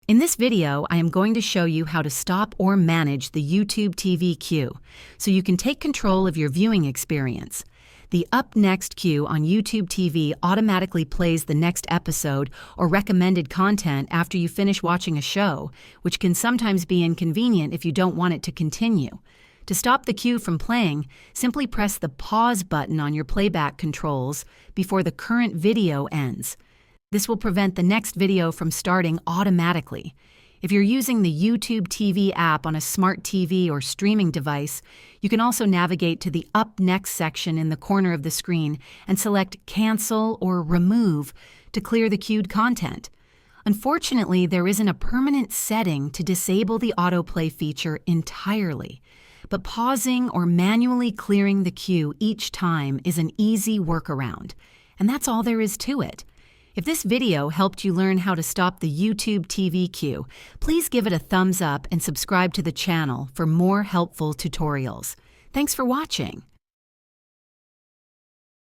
In this video, I am going to show you how to stop or manage the YouTube TV queue so you can take control of your viewing experience. The Up Next queue on YouTube TV automatically plays the next episode or recommended content after you finish watching a show, which can sometimes be inconvenient if you don't want it to continue. To stop the queue from playing, simply press the pause button on your playback controls before the current video ends. This will prevent the next video from starting automatically. If you're using the YouTube TV app on a smart TV or streaming device, you can also navigate to the Up Next section in the corner of the screen and select Cancel or Remove to clear the queued content. Unfortunately, there isn't a permanent setting to disable the autoplay feature entirely, but pausing or manually clearing the queue each time is an easy workaround, and that's all there is to it. If this video helped you learn how to stop the YouTube TV queue, please give it a thumbs up and subscribe to the channel for more helpful tutorials. Thanks for watching.